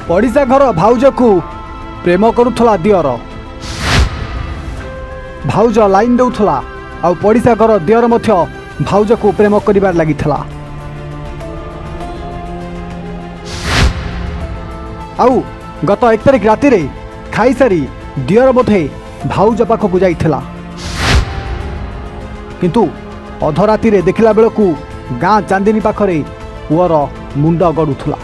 पड़िशा घर भाउज को प्रेम करुला दियर भाउज लाइन देउथला आ पड़िशा घर दियर मध्य भाउज को प्रेम करिबार लागिथला। आउ गत 1 तारिख राति रे खाई सारी दियर बोधे भाउज पाखक जाइथिला किंतु अधराति रे देखिला बेलकू गाँ चांदिनी पाखरे पुअर मुंड गड़ुथला।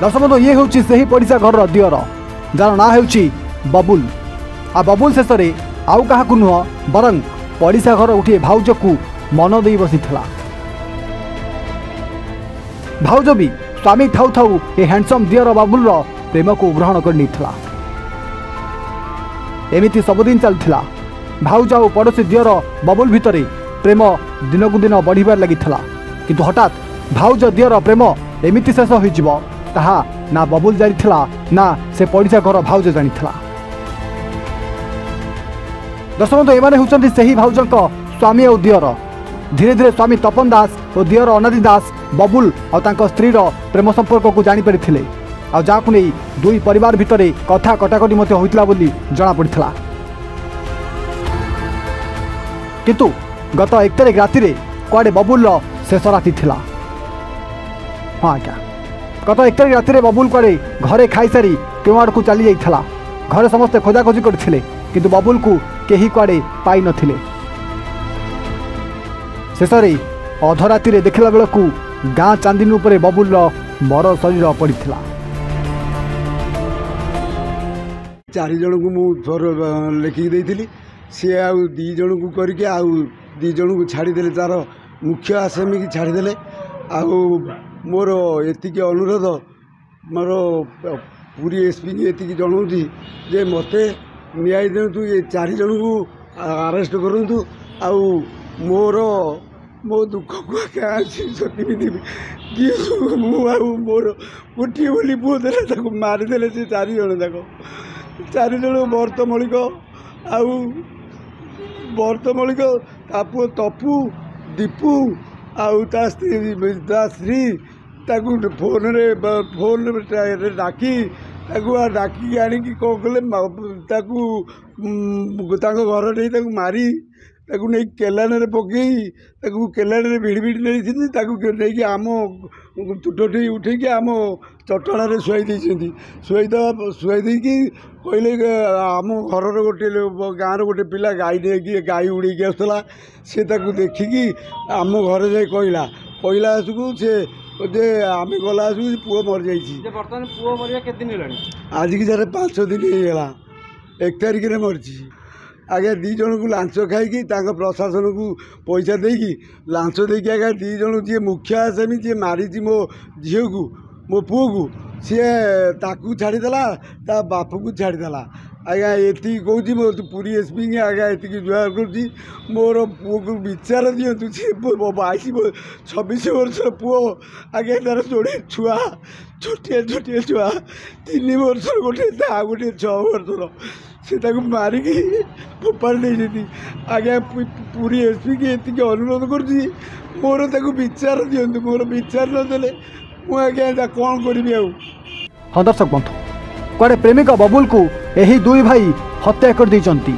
दर्शक बंधु ये हूँ से ही पड़िशा घर दियर जार ना हूँ बबुल। आ बबुल शेष में आउ क्या नुह बरं पड़िशा घर गोटे भाउज को मन दे बसी भाउज भी स्वामी थाउ थाउ ए हैंडसम दियर बबुल प्रेम को ग्रहण कर एमिति सबुदिन चलता। भाउज आ पड़ोशी दियर बबुल भितर प्रेम दिनकू दिन बढ़िबार लागिथला किंतु हठात भाउज दियर प्रेम एमिति शेष हो ताहा ना बबुल जानिथिला ना से पड़िशा घर भाउज जानिथिला। दर्शक बंधु एमाने होउचंती सेही भाउजक स्वामी और दियर। धीरे धीरे स्वामी तपन दास और दियर अनादि दास बबुल और तांको स्त्रीर प्रेम संपर्क को जानी परिथिले आ जाकु नै दुई परिवार भितरे कथा कटाकटी मते होइतला बोली जणा पड़िथला। किंतु गत 1 तारिख राति रे कुआडे बबुल शेष राति थिला। हाँ क्या गत 1 तारिख राति रे बबुल कुआडे घरे खाई सारी केउ आड़ को चली जाइथला। घरे समस्ते खोजाखोजी करथिले किंतु बबुल को केही कुआडे पाई नथिले। शेष रे अधराति रे देखिला बेलकू गाँ चांदिनी उपरे बबुल मर शरीर पड़िथिला। 4 जन को मु थोर लिखिक देइथिली सी आउ 2 जन को करके आउ 2 जन को छाड़ीदे तार मुख्य आसामी की छाड़ीदे आउ मोर एति अनुरोध मोर पूरी एसपी की एति जनाऊँगी जे मते न्याय दिंतु ये 4 जन को अरेस्ट करूँ आउ मोर मो दुख को क्या देवी कि मोर गोटे बोली पुओ देले मारिदे से 4 जन जाक 4 जन बर्तमलिक आउ बर्तमलिक पुओ तपू दीपू आउ ता स्त्री फोन डाकी डाकी आनिकी कौन कले घर नहीं मारी नहीं केलान पकई केलान भिड़ भिड़ नहीं आम तुठी उठे आम चटण शुई शुई कहले आम घर गोटे गाँव गोटे पिला गाई नहीं गाई उड़ी आसला सी देखिकी आम घर जाए कहला आसकू से आम गला आसकू पुओ मर जाइए आज की जरा 5 दिन होगा 1 तारिख में मरची आगे 2 जन को लांच खाई प्रशासन को पैसा देकी लांच देकी आगे 2 जन जी मुखिया आसामी जी मारी मो झी को मो पुओ को सी ताकू छाड़ीदेला ता बाप को छाड़ीदेला। आज्ञा ये कौच मो पूरी एसपी की आज्ञा ये जुहार कर मोर पुओ को विचार दिंतु सी 26 वर्ष पुओ आगे तार जोड़े छुआ छोटिया छोटिया छुआ 3 वर्ष गोटे गोटे 6 वर्षर से मारिकी फोपाड़ दे आज्ञा पूरी एसपी की ये अनुरोध कर मोर विचार दिंतु मोर विचार नदेले मुझे कौन करी। हाँ दर्शक बंधु कुआडे प्रेमिका बबुल को यही 2 भाई हत्या कर देइचंती।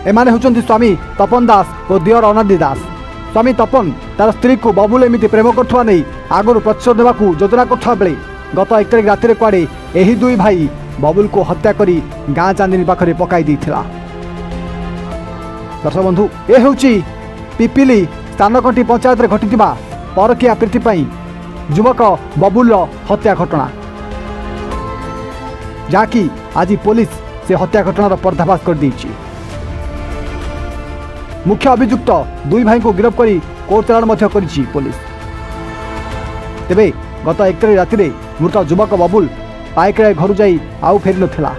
एमाने होचंती स्वामी तपन दास और दियर अनादि दास। स्वामी तपन तार स्त्री को बबुल एमिति प्रेम करथुआ नहीं आगुर प्रतिशोध देवाक योजना करथुआ बेले गत 1 तारिख राति कुआडे यही 2 भाई बबुल को हत्या करी गाँ चांदिनी पाखरे पकाई देइथिला। दर्शक बंधु ए होची पिपिली स्थानकंटी पंचायत रे घटिथिबा परकिया प्रीति पई युवक बबुल हत्या घटना जाकि आज पुलिस से हत्या घटनार पर्दाफाश कर देइछि। मुख्य अभियुक्त 2 भाई को गिरफ्त करी कोर्ट चालाण मध्य करिछि पुलिस। तेबे गत 1 तारिख राति मृत युवक बबुल पाइकराय घर जाई आउ फेरी नथिला।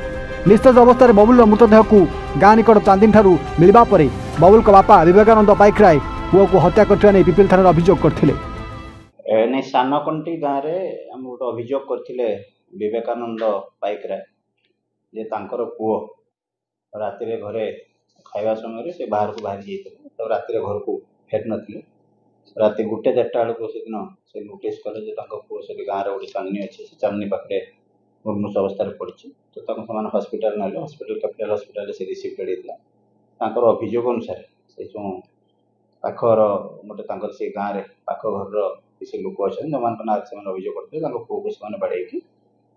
निस्तेज अवस्था बबुल मृतदेह को गाँ निकट चांदिनी ठारू मिलवा परे बबुल का बापा विवेकानंद पाइकराय पुओ को हत्या करथिबा नै पिपिल थाना अभियोग करथिले। नहीं सानकंटी गाँव में आम गोटे अभियोग करथिले विवेकानंद पाइकराय जे तांकर पुओ राति घरे खाइबा समय से बाहर को बाहरी जाइए तो राति घर को फेर नथिले राति 1:30 बेलू से दिन से नोटिस कले पुओ से गाँव में गोटे चांदनी अच्छे से चांदनी पाखे मुर्मूष अवस्था पड़ी तो हस्पिटाल ना हस्पिटाल कैपिटाल हस्पिटाल से रिसीव होता अभियोग अनुसार से जो पाखर गोटे से गाँव में पाख घर किसी लोक अच्छे जो ना से अभियोग करते पुओ को से बाड़े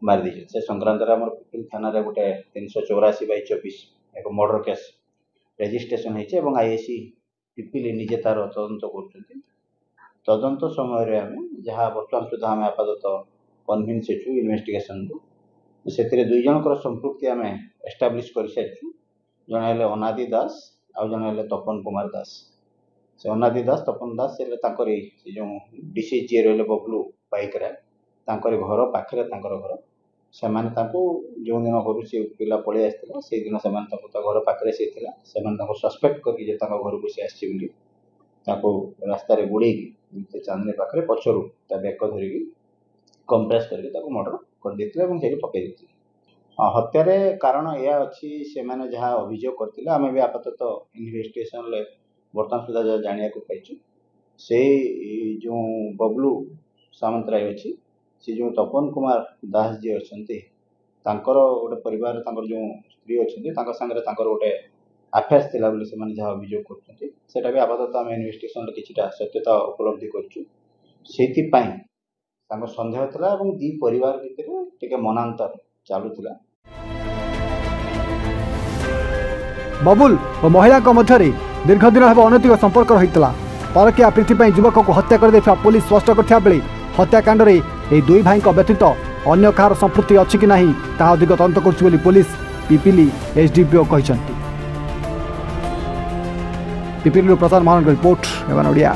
मारी से संक्रांत आम पिपिल थाना गोटे 384/24 एक मर्डर केस रेजिस्ट्रेशन होती आईआईसी पिपिल निजे तार तदंत कर तदंत समय आम जहाँ बर्तमान सुधा आम आपातत कन्भिन्स हेचु इन्वेस्टिगेशन से 2 जनकर संपृक्ति आम एस्टाब्लीश कर सारी जड़े अनादि दास आउ जड़े तपन कुमार दास से अनादि दास तपन दास से जो डीसी जी रही बबलू पाइकरा घर पाखे घर से जो दिन घर से पिला पलि आसला से दिन से घर पाखे से सस्पेक्ट करके घर को सी आसी रास्तार गुड़े चांदनी पाखे पचर बेक धरिकी कंप्रेस करके मर्डर कर देते पकई देते हत्यार कारण यह अच्छी से मैंने जहाँ अभियोग करते आम भी आपातत इन्वेस्टिगेशन बर्तमान सुधा जहाँ जाना पाइचु से जो बबलू सामंतराय अच्छी से जो तपन कुमार दास जी अच्छा गोटे परिवार जो स्त्री अच्छा सागर गोटे आफेयर्स थिला बोली से जहाँ अभियोग करता भी आपातत आम इन्वेस्टिगेशन किछिटा सत्यता उपलब्धि कर सन्देह था दी परिवार भितर टिके मनांतर चलुला बबुल और महिला मध्य दीर्घ दिन है अनैतिक संपर्क रही परकिया प्रीति युवक को हत्या कर पुलिस स्पष्ट करथिया बेले हत्याकांड रे ए दुई भाई व्यतीत अन्य कार संपृक्ति अच्छी कि नहीं ता अधिक तदंत कर पुलिस पिपिली एसडीपीओ कहते पिपिली प्रसाद महान रिपोर्ट एवं ओडिया।